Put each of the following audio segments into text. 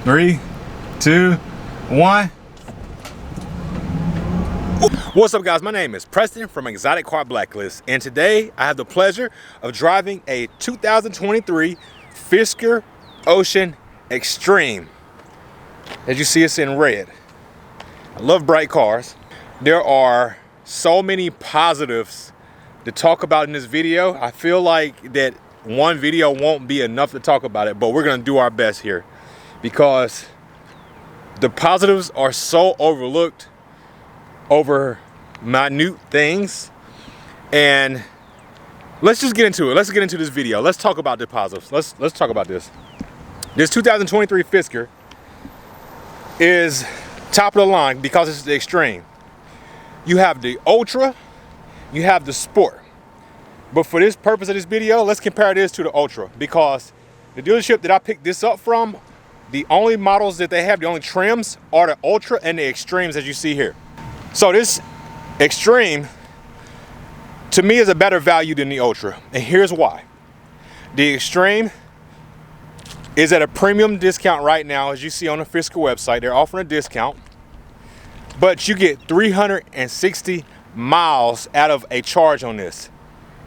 3, 2, 1. What's up, guys? My name is Preston from Exotic Car Blacklist, and today I have the pleasure of driving a 2023 Fisker Ocean Extreme. As you see, it's in red. I love bright cars. There are so many positives to talk about in this video. I feel like that one video won't be enough to talk about it, but we're gonna do our best here because the positives are so overlooked over minute things. And let's just get into it. Let's get into this video. Let's talk about the positives. Let's talk about this. This 2023 Fisker is top of the line because it's the Extreme. You have the Ultra, you have the Sport. But for this purpose of this video, let's compare this to the Ultra, because the dealership that I picked this up from, the only models that they have, the only trims, are the Ultra and the Extremes, as you see here. So this Extreme, to me, is a better value than the Ultra, and here's why. The Extreme is at a premium discount right now. As you see on the Fisker website, they're offering a discount, but you get 360 miles out of a charge on this.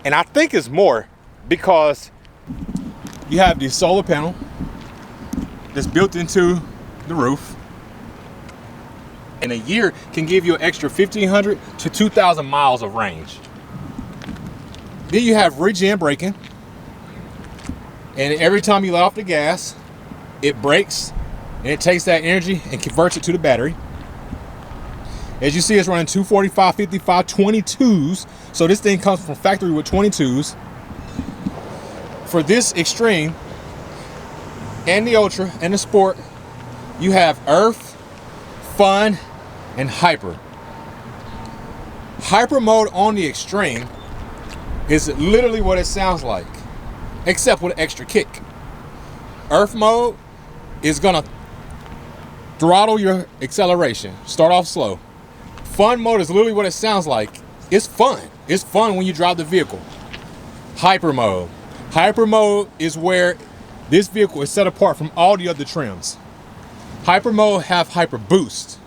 And I think it's more because you have the solar panel that's built into the roof. And a year can give you an extra 1,500 to 2,000 miles of range. Then you have regen braking. And every time you let off the gas, it brakes and it takes that energy and converts it to the battery. As you see, it's running 245, 55, 22s. So this thing comes from factory with 22s. For this Extreme and the Ultra and the Sport, you have Earth, Fun, and Hyper. Hyper mode on the Extreme is literally what it sounds like, except with an extra kick. Earth mode is gonna throttle your acceleration, start off slow. Fun mode is literally what it sounds like. It's fun. It's fun when you drive the vehicle. Hyper mode. Hyper mode is where this vehicle is set apart from all the other trims. Hyper mode have Hyper Boost.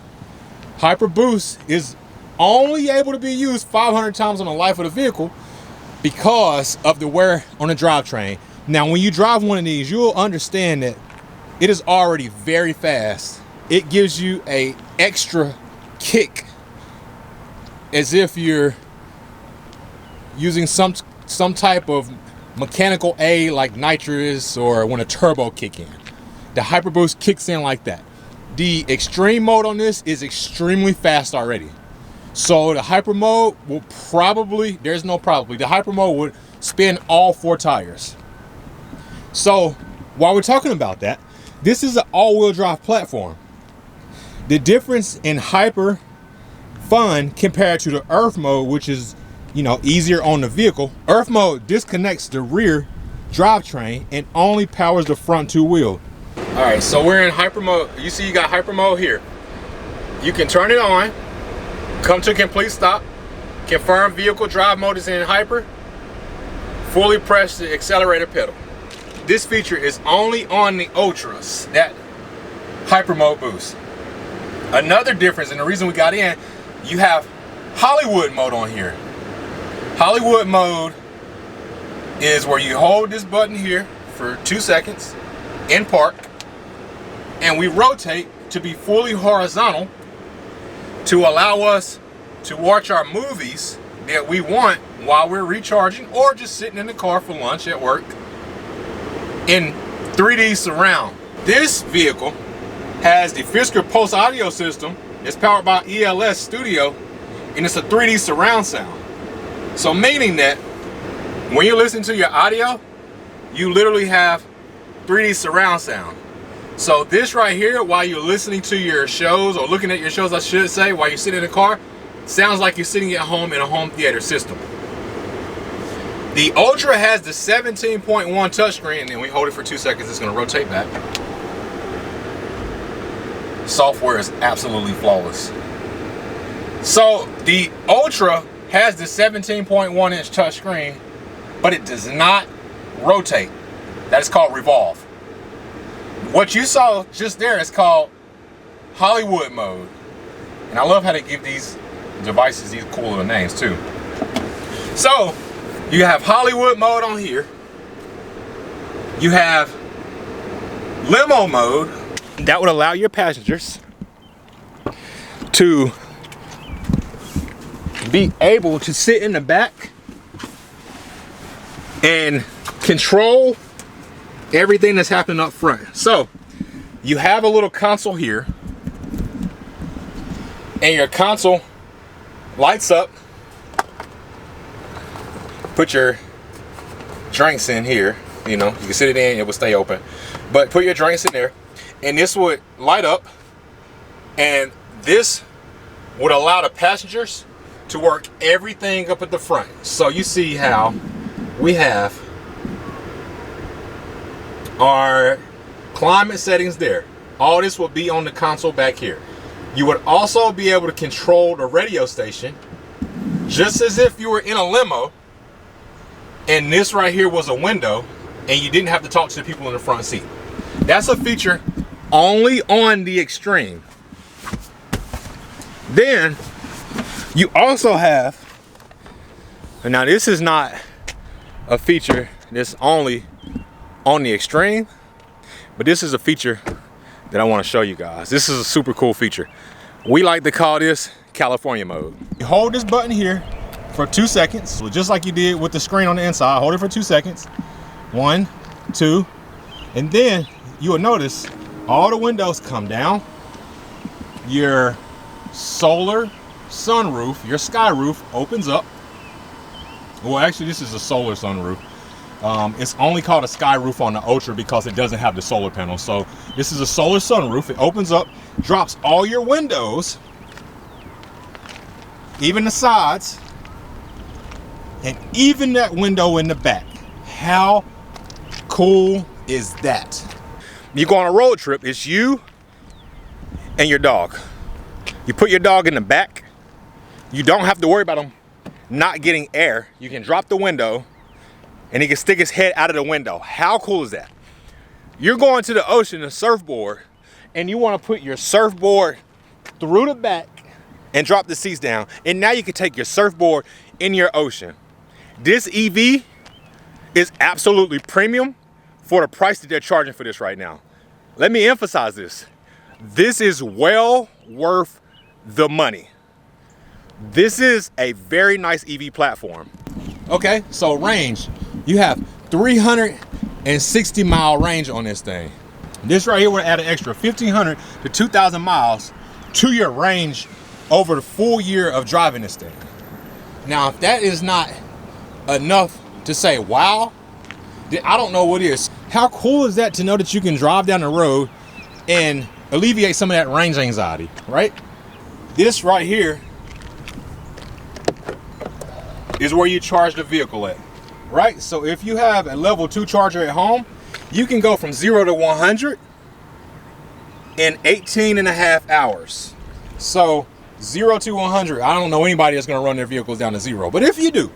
Hyper Boost is only able to be used 500 times on the life of the vehicle because of the wear on the drivetrain. Now, when you drive one of these, you'll understand that it is already very fast. It gives you a extra kick, as if you're using some type of mechanical aid like nitrous or when a turbo kick in. The Hyper Boost kicks in like that. The Extreme mode on this is extremely fast already. So the Hyper mode will probably, the Hyper mode would spin all 4 tires. So while we're talking about that, this is an all-wheel drive platform. The difference in Hyper Fun compared to the Earth mode, which is, easier on the vehicle. Earth mode disconnects the rear drivetrain and only powers the front 2 wheel. All right, so we're in Hyper mode. You see you got Hyper mode here. You can turn it on, come to a complete stop, confirm vehicle drive mode is in Hyper, fully press the accelerator pedal. This feature is only on the Ultras, that Hyper mode boost. Another difference, and the reason we got in, you have Hollywood mode on here. Hollywood mode is where you hold this button here for 2 seconds in park, and we rotate to be fully horizontal to allow us to watch our movies that we want while we're recharging or just sitting in the car for lunch at work in 3D surround. This vehicle has the Fisker Pulse audio system. It's powered by ELS Studio, and it's a 3D surround sound. So meaning that when you listen to your audio, you literally have 3D surround sound. So this right here, while you're listening to your shows, or looking at your shows, I should say, while you're sitting in the car, sounds like you're sitting at home in a home theater system. The Ultra has the 17.1 touchscreen, and then we hold it for 2 seconds, it's gonna rotate back. Software is absolutely flawless. So the Ultra has the 17.1 inch touchscreen, but it does not rotate. That is called revolve. What you saw just there is called Hollywood mode. And I love how they give these devices these cool little names too. So you have Hollywood mode on here. You have Limo mode. That would allow your passengers to be able to sit in the back and control everything that's happening up front. So you have a little console here, and your console lights up. Put your drinks in here, you know, you can sit it in, it will stay open, but put your drinks in there, and this would light up, and this would allow the passengers to work everything up at the front. So you see how we have our climate settings there. All this will be on the console back here. You would also be able to control the radio station just as if you were in a limo, and this right here was a window, and you didn't have to talk to the people in the front seat. That's a feature only on the Extreme. Then you also have, and now this is not a feature that's only on the Extreme, but this is a feature that I want to show you guys. This is a super cool feature. We like to call this California mode. You hold this button here for 2 seconds, so just like you did with the screen on the inside. Hold it for 2 seconds. 1, 2, and then you will notice all the windows come down. Your solar sunroof, your sky roof opens up. Well, actually, this is a solar sunroof. It's only called a sky roof on the Ultra because it doesn't have the solar panel. So this is a solar sunroof. It opens up, drops all your windows, even the sides, and even that window in the back. How cool is that? You go on a road trip, it's you and your dog. You put your dog in the back. You don't have to worry about him not getting air. You can drop the window and he can stick his head out of the window. How cool is that? You're going to the ocean to surfboard, and you want to put your surfboard through the back and drop the seats down, and now you can take your surfboard in your ocean. This EV is absolutely premium for the price that they're charging for this right now. Let me emphasize this. This is well worth the money. This is a very nice EV platform. Okay, so range. You have 360 mile range on this thing. This right here would add an extra 1,500 to 2,000 miles to your range over the full year of driving this thing. Now, if that is not enough to say wow, then I don't know what is. How cool is that to know that you can drive down the road and alleviate some of that range anxiety, right? This right here is where you charge the vehicle at, right? So if you have a level 2 charger at home, you can go from 0 to 100 in 18.5 hours. So 0 to 100, I don't know anybody that's gonna run their vehicles down to 0, but if you do,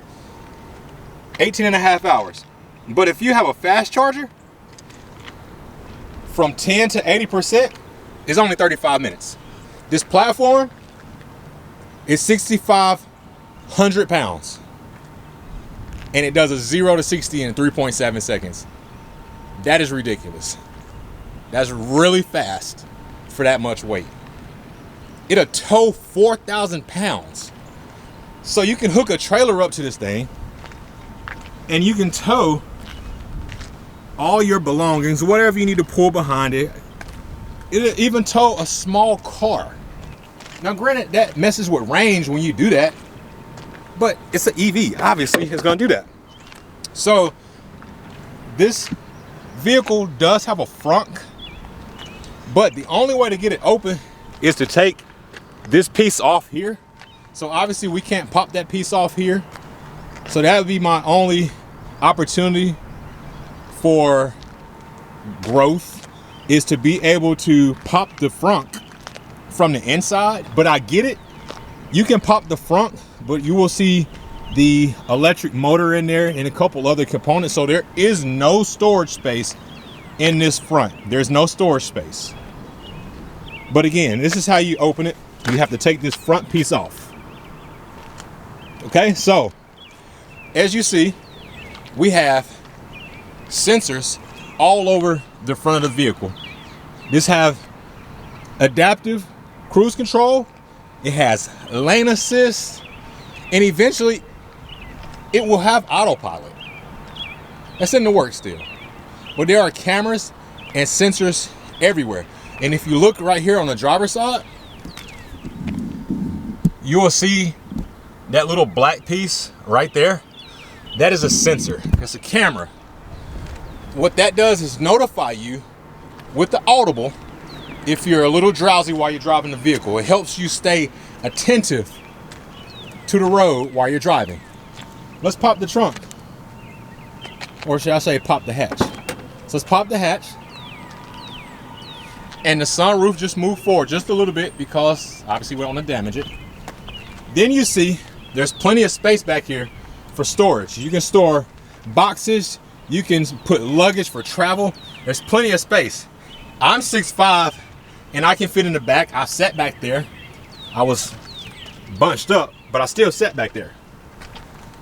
18.5 hours. But if you have a fast charger, from 10 to 80% is only 35 minutes. This platform is 6,500 pounds. And it does a 0 to 60 in 3.7 seconds. That is ridiculous. That's really fast for that much weight. It'll tow 4,000 pounds. So you can hook a trailer up to this thing and you can tow all your belongings, whatever you need to pull behind it. It'll even tow a small car. Now granted, that messes with range when you do that, but it's an EV, obviously it's gonna do that. So this vehicle does have a frunk, but the only way to get it open is to take this piece off here. So obviously we can't pop that piece off here. So that would be my only opportunity for growth, is to be able to pop the frunk from the inside. But I get it, you can pop the frunk, but you will see the electric motor in there and a couple other components. So there is no storage space in this front. There's no storage space. But again, this is how you open it. You have to take this front piece off. Okay, so as you see, we have sensors all over the front of the vehicle. This have adaptive cruise control. It has lane assist, and eventually it will have autopilot. That's in the works still. But there are cameras and sensors everywhere. And if you look right here on the driver's side, you will see that little black piece right there. That is a sensor. It's a camera. What that does is notify you with the audible if you're a little drowsy while you're driving the vehicle. It helps you stay attentive to the road while you're driving. Let's pop the trunk. Or should I say pop the hatch? So let's pop the hatch. And the sunroof just moved forward just a little bit because obviously we don't want to damage it. Then you see there's plenty of space back here for storage. You can store boxes. You can put luggage for travel. There's plenty of space. I'm 6'5" and I can fit in the back. I sat back there. I was bunched up, but I still sat back there.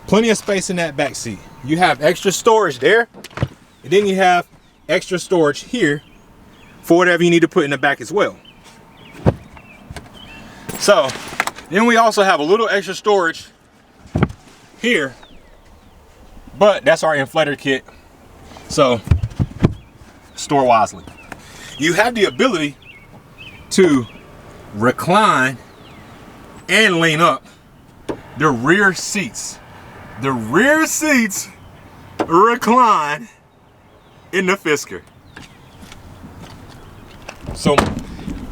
Plenty of space in that back seat. You have extra storage there. And then you have extra storage here for whatever you need to put in the back as well. So then we also have a little extra storage here, but that's our inflator kit. So store wisely. You have the ability to recline and lean up the rear seats. The rear seats recline in the Fisker. So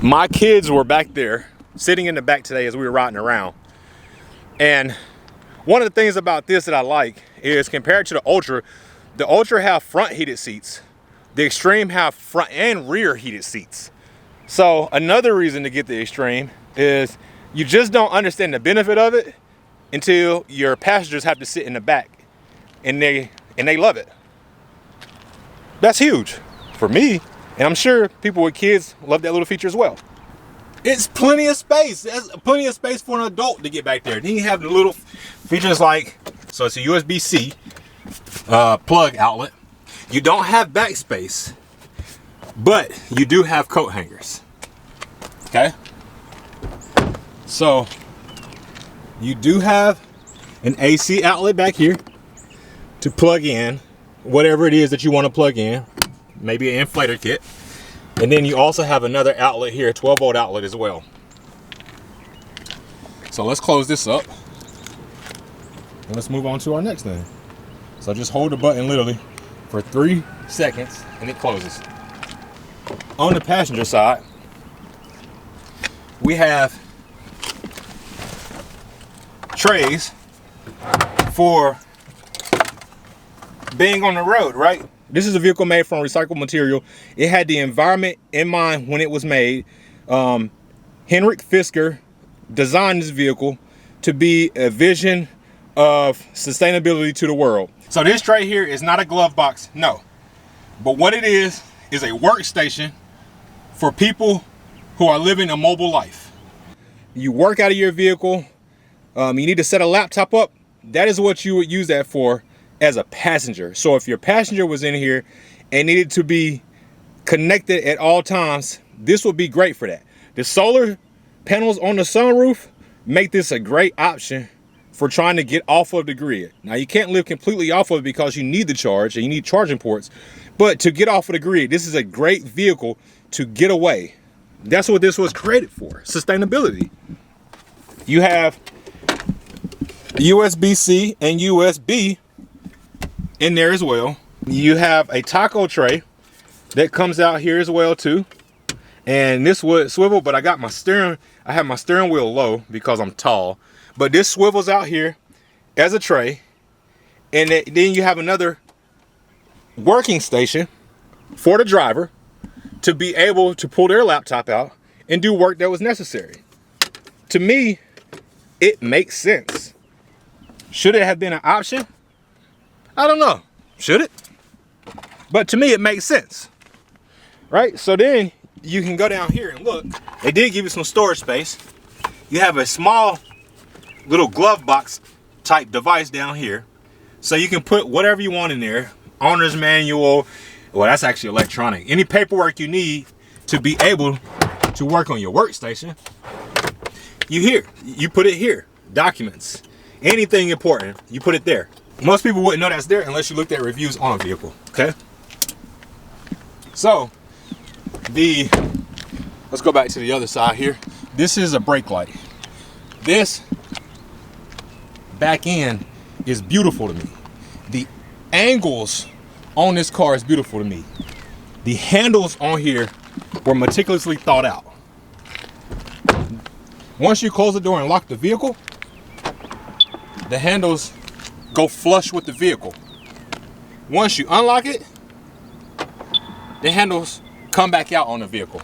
my kids were back there sitting in the back today as we were riding around. And one of the things about this that I like is compared to the Ultra have front heated seats. The Extreme have front and rear heated seats. So another reason to get the Extreme is you just don't understand the benefit of it until your passengers have to sit in the back, and they love it. That's huge for me, and I'm sure people with kids love that little feature as well. It's plenty of space. There's plenty of space for an adult to get back there. Then you have the little features like, so it's a USB-C plug outlet. You don't have backspace, but you do have coat hangers. Okay? So you do have an AC outlet back here to plug in whatever it is that you want to plug in, maybe an inflator kit. And then you also have another outlet here, a 12-volt outlet as well. So let's close this up and let's move on to our next thing. So just hold the button literally for 3 seconds and it closes. On the passenger side, we have trays for being on the road, right? This is a vehicle made from recycled material. It had the environment in mind when it was made. Henrik Fisker designed this vehicle to be a vision of sustainability to the world. So this tray here is not a glove box, no. But what it is a workstation for people who are living a mobile life. You work out of your vehicle, you need to set a laptop up. That is what you would use that for as a passenger. So if your passenger was in here and needed to be connected at all times, this would be great for that. The solar panels on the sunroof make this a great option for trying to get off of the grid. Now you can't live completely off of it because you need the charge and you need charging ports, but to get off of the grid, this is a great vehicle to get away. That's what this was created for, sustainability. You have USB-C and USB in there as well. You have a taco tray that comes out here as well too, and this would swivel, but I have my steering wheel low because I'm tall, but this swivels out here as a tray. And then you have another working station for the driver to be able to pull their laptop out and do work that was necessary. To me, it makes sense. Should it have been an option? I don't know. Should it? But to me, it makes sense. right? So then you can go down here and look. They did give you some storage space. You have a small little glove box type device down here. So you can put whatever you want in there. Owner's manual. Well, that's actually electronic. Any paperwork you need to be able to work on your workstation, you put it here. Documents, anything important, you put it there. Most people wouldn't know that's there unless you looked at reviews on a vehicle, okay? So, let's go back to the other side here. This is a brake light. This back end is beautiful to me. The angles on this car is beautiful to me. The handles on here were meticulously thought out. Once you close the door and lock the vehicle, the handles go flush with the vehicle. Once you unlock it, the handles come back out on the vehicle.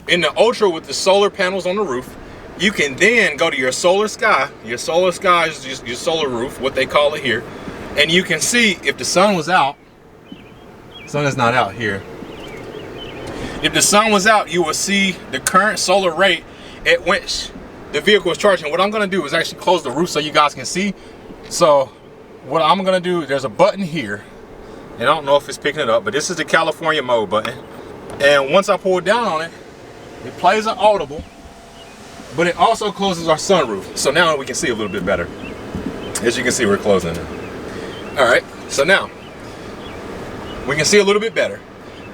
In the Ultra with the solar panels on the roof, you can then go to your solar sky. Your solar sky is just your solar roof, what they call it here. And you can see if the sun was out. Sun is not out here. If the sun was out, you will see the current solar rate at which the vehicle is charging. What I'm gonna do is actually close the roof so you guys can see. So what I'm gonna do, there's a button here, and I don't know if it's picking it up, but this is the California mode button. And once I pull down on it, it plays an audible, but it also closes our sunroof. So now we can see a little bit better. As you can see, we're closing it. All right, so now we can see a little bit better.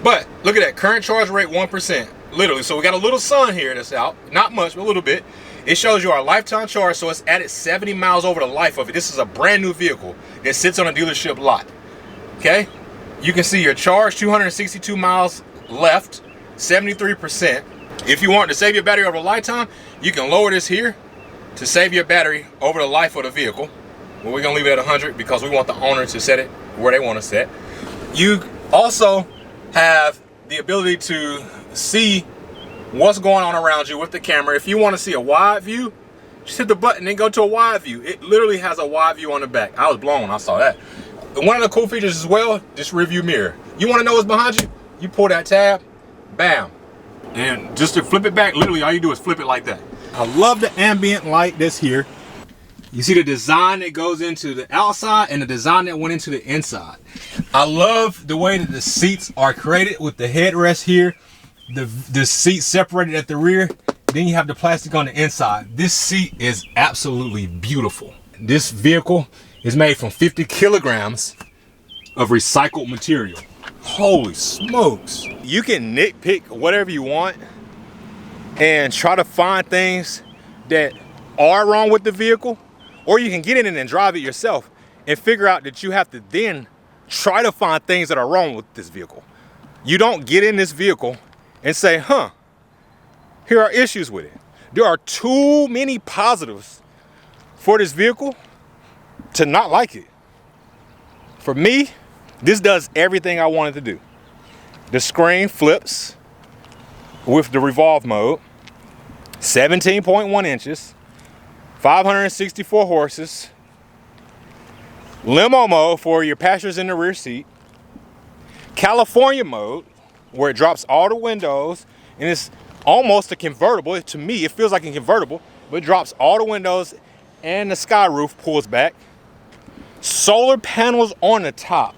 But look at that, current charge rate 1%, literally. So we got a little sun here that's out, not much, but a little bit. It shows you our lifetime charge, so it's added 70 miles over the life of it. This is a brand new vehicle that sits on a dealership lot, okay? You can see your charge, 262 miles left, 73%. If you want to save your battery over a lifetime, you can lower this here to save your battery over the life of the vehicle. Well, we're gonna leave it at 100 because we want the owner to set it where they want to set. You also have the ability to see what's going on around you with the camera. If you want to see a wide view, just hit the button and go to a wide view. It literally has a wide view on the back. I was blown when I saw that. One of the cool features as well, this rearview mirror. You want to know what's behind you? You pull that tab, bam. And just to flip it back, literally all you do is flip it like that. I love the ambient light that's here. You see the design that goes into the outside and the design that went into the inside. I love the way that the seats are created with the headrest here. The seat separated at the rear. Then you have the plastic on the inside. This seat is absolutely beautiful. This vehicle is made from 50 kilograms of recycled material. Holy smokes. You can nitpick whatever you want and try to find things that are wrong with the vehicle, or you can get in it and drive it yourself and figure out that you have to then try to find things that are wrong with this vehicle. You don't get in this vehicle and say, here are issues with it. There are too many positives for this vehicle to not like it. For me, this does everything I wanted to do. The screen flips with the revolve mode, 17.1 inches, 564 horses, Limo mode for your passengers in the rear seat, California mode, where it drops all the windows, and it's almost a convertible. To me, it feels like a convertible, but it drops all the windows and the sky roof pulls back. Solar panels on the top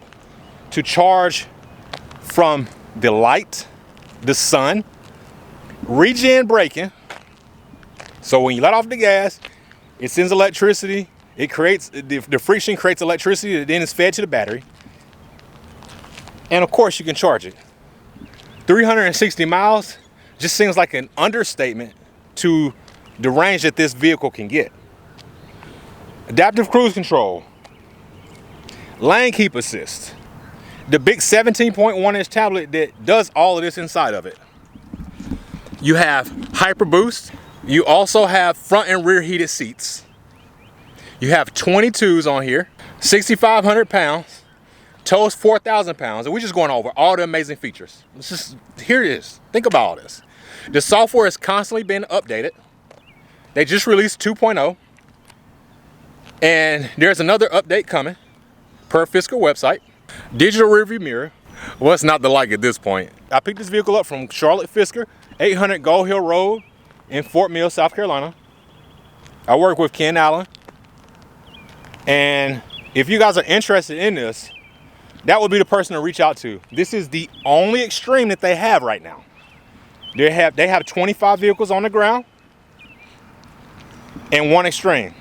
to charge from the light, the sun. Regen braking. So when you let off the gas, it sends electricity. It creates, the friction creates electricity that then is fed to the battery. And of course you can charge it. 360 miles just seems like an understatement to the range that this vehicle can get. Adaptive cruise control, lane keep assist, the big 17.1 inch tablet that does all of this inside of it. You have hyper boost. You also have front and rear heated seats. You have 22s on here, 6,500 pounds, tows 4,000 pounds, and we're just going over all the amazing features. Here it is. Think about all this. The software is constantly being updated. They just released 2.0, and there's another update coming per Fisker website. Digital rearview mirror. What's not to like at this point? I picked this vehicle up from Charlotte Fisker, 800 Gold Hill Road in Fort Mill, South Carolina. I work with Ken Allen. And if you guys are interested in this, that would be the person to reach out to. This is the only Extreme that they have right now. They have 25 vehicles on the ground and one Extreme.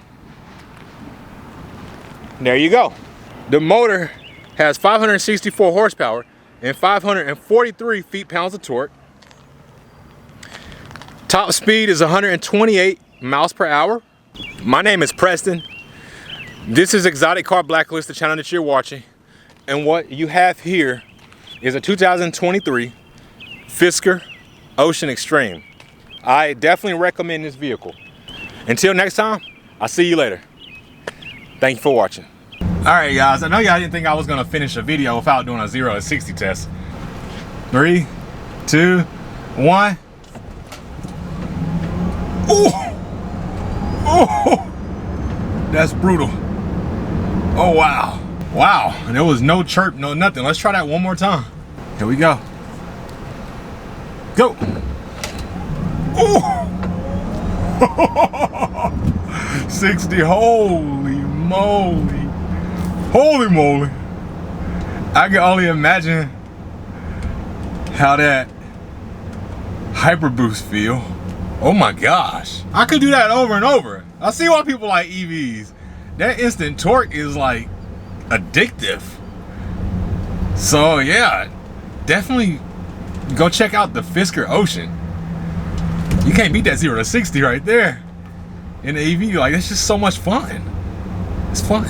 There you go. The motor has 564 horsepower and 543 feet-pounds of torque. Top speed is 128 miles per hour. My name is Preston. This is Exotic Car Blacklist, the channel that you're watching. And what you have here is a 2023 Fisker Ocean Extreme. I definitely recommend this vehicle. Until next time, I'll see you later. Thank you for watching. All right, guys, I know y'all didn't think I was gonna finish a video without doing a 0 to 60 test. 3, 2, 1. Oh, oh, that's brutal. Oh, wow. Wow, there was no chirp, no nothing. Let's try that one more time. Here we go. Go. Oh. 60, holy moly. Holy moly. I can only imagine how that hyper boost feel. Oh my gosh. I could do that over and over. I see why people like EVs. That instant torque is like addictive. So yeah, definitely go check out the Fisker Ocean. You can't beat that 0 to 60 right there in the EV. Like, it's just so much fun. It's fun.